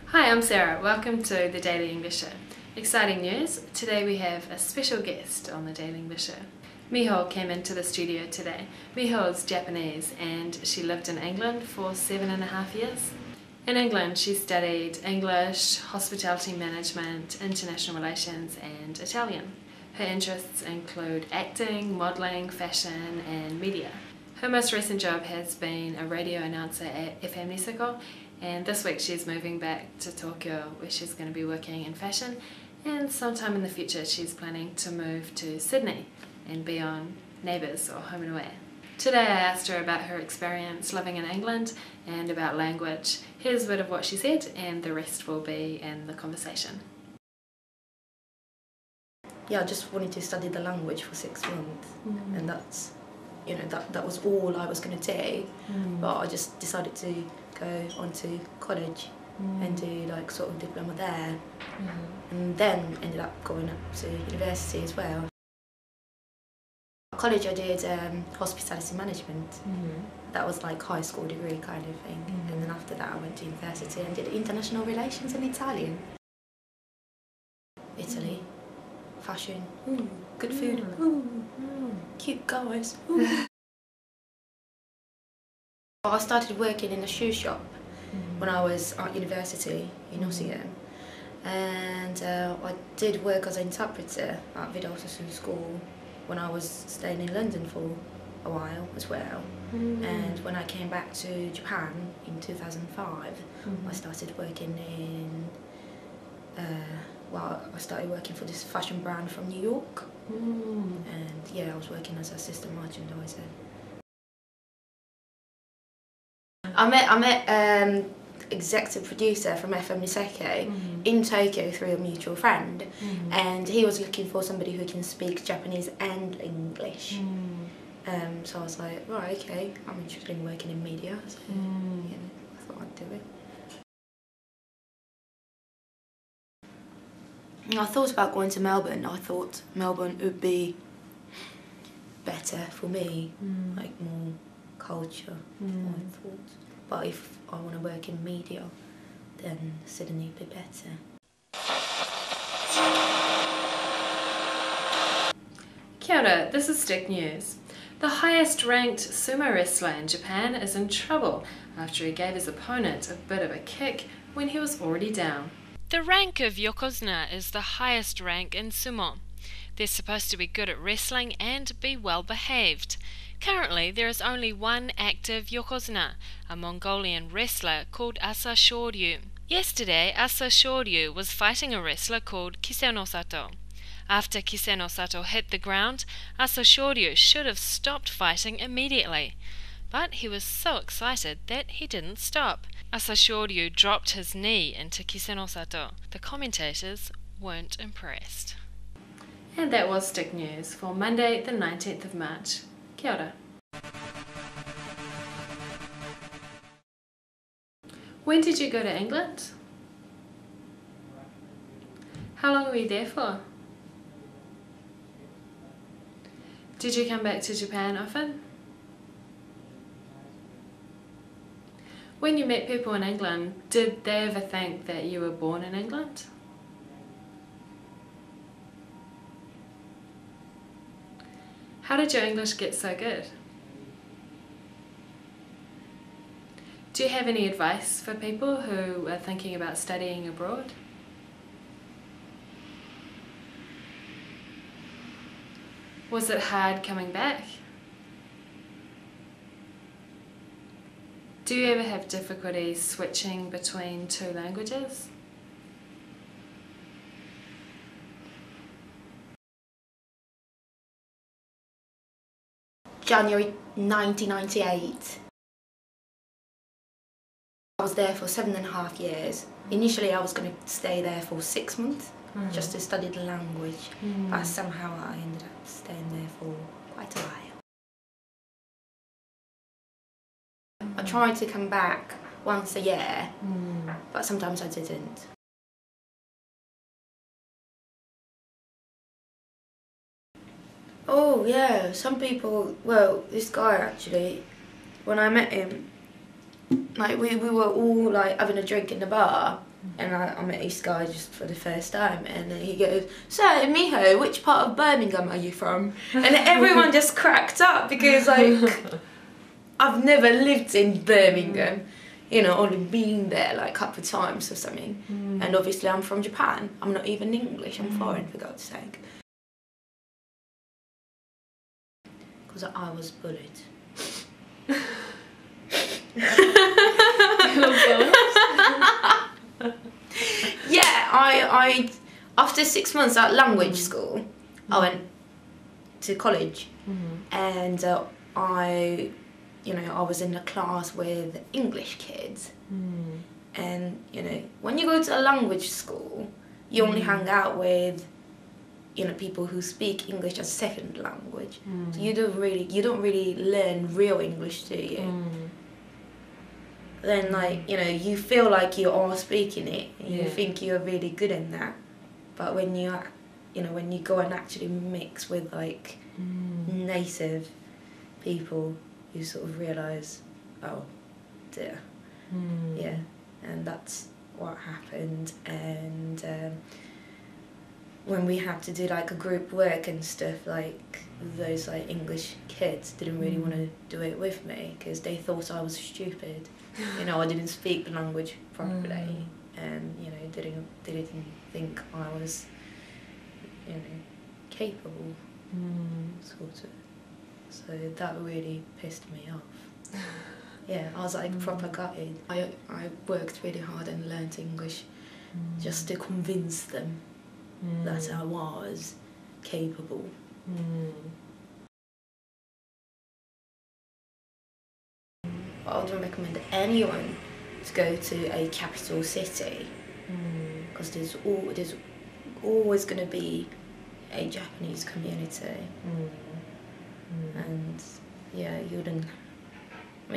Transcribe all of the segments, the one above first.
Hi, I'm Sarah. Welcome to the Daily English Show. Exciting news! Today we have a special guest on the Daily English Show. Miho came into the studio today. Miho is Japanese and she lived in England for 7.5 years. In England she studied English, hospitality management, international relations and Italian. Her interests include acting, modelling, fashion and media. Her most recent job has been a radio announcer at FM Niseko, and this week she's moving back to Tokyo where she's going to be working in fashion, and sometime in the future she's planning to move to Sydney and be on Neighbours or Home and Away. Today I asked her about her experience living in England and about language. Here's a bit of what she said and the rest will be in the conversation. Yeah, I just wanted to study the language for 6 months, and that's, you know, that was all I was going to do. But I just decided to go on to college and do like sort of diploma there, and then ended up going up to university as well. College I did hospitality management. That was like high school degree kind of thing, and then after that I went to university and did international relations and Italian. Italy. Fashion, good food, cute guys. I started working in a shoe shop when I was at university in Nottingham, and I did work as an interpreter at ASASHORYU school when I was staying in London for a while as well. And when I came back to Japan in 2005, I started working in I started working for this fashion brand from New York, and yeah, I was working as assistant merchandiser. I met executive producer from FM Niseko in Tokyo through a mutual friend, and he was looking for somebody who can speak Japanese and English. So I was like, right, okay, I'm interested in working in media, so you know, I thought I'd do it. I thought about going to Melbourne. I thought Melbourne would be better for me, like more culture, I thought. But if I want to work in media, then Sydney would be better. Kia ora, this is Stick News. The highest ranked sumo wrestler in Japan is in trouble after he gave his opponent a bit of a kick when he was already down. The rank of Yokozuna is the highest rank in sumo. They're supposed to be good at wrestling and be well behaved. Currently there is only one active Yokozuna, a Mongolian wrestler called ASASHORYU. Yesterday ASASHORYU was fighting a wrestler called Kisenosato. After Kisenosato hit the ground, ASASHORYU should have stopped fighting immediately. But he was so excited that he didn't stop. ASASHORYU dropped his knee into Kisenosato. The commentators weren't impressed. And that was Stick News for Monday the 19th of March. Kia ora. When did you go to England? How long were you there for? Did you come back to Japan often? When you met people in England, did they ever think that you were born in England? How did your English get so good? Do you have any advice for people who are thinking about studying abroad? Was it hard coming back? Do you ever have difficulty switching between two languages? January 1998. I was there for 7.5 years. Initially I was going to stay there for 6 months, just to study the language, but somehow I ended up staying there for quite a while. I tried to come back once a year, but sometimes I didn't. Oh yeah, some people, well, this guy actually, when I met him, like we were all like having a drink in the bar, and I met this guy just for the first time, and then he goes, "So Miho, which part of Birmingham are you from?" And everyone just cracked up because like I've never lived in Birmingham, you know, only been there like a couple of times or something. And obviously I'm from Japan. I'm not even English, I'm foreign, for God's sake. Because I was bullied. Yeah, I after 6 months at language school, I went to college, and I was in a class with English kids, and you know, when you go to a language school, you only hang out with, you know, people who speak English as a second language. So you don't really learn real English, do you? Then like, you know, you feel like you are speaking it, and you think you're really good in that, but when you go and actually mix with like native people, you sort of realise, oh dear, yeah, and that's what happened. And when we had to do like a group work and stuff, like those like English kids didn't really want to do it with me because they thought I was stupid. You know, I didn't speak the language properly, and you know, didn't think I was, you know, capable, sort of. So that really pissed me off. Yeah, I was like proper gutted. I worked really hard and learnt English just to convince them that I was capable. I would recommend anyone to go to a capital city, because there's always going to be a Japanese community, and yeah,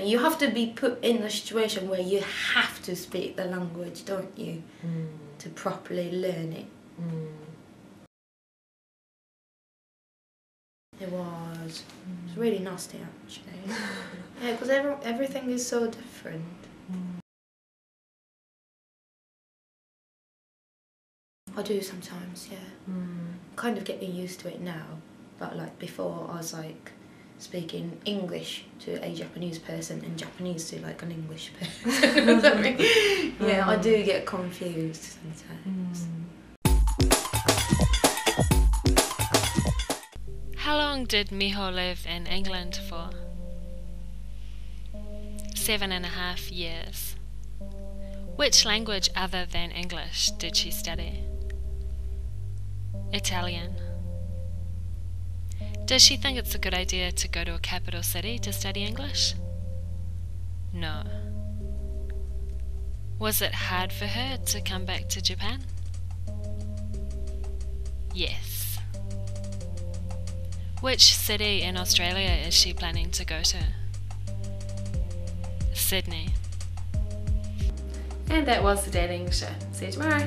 you have to be put in a situation where you have to speak the language, don't you, to properly learn it. It was really nasty, actually. Yeah, because everything is so different. I do sometimes, yeah. Kind of getting used to it now, but like before I was like speaking English to a Japanese person and Japanese to like an English person or something. Yeah, I do get confused sometimes. How long did Miho live in England for? 7.5 years. Which language other than English did she study? Italian. Does she think it's a good idea to go to a capital city to study English? No. Was it hard for her to come back to Japan? Yes. Which city in Australia is she planning to go to? Sydney. And that was the Daily English Show. See you tomorrow.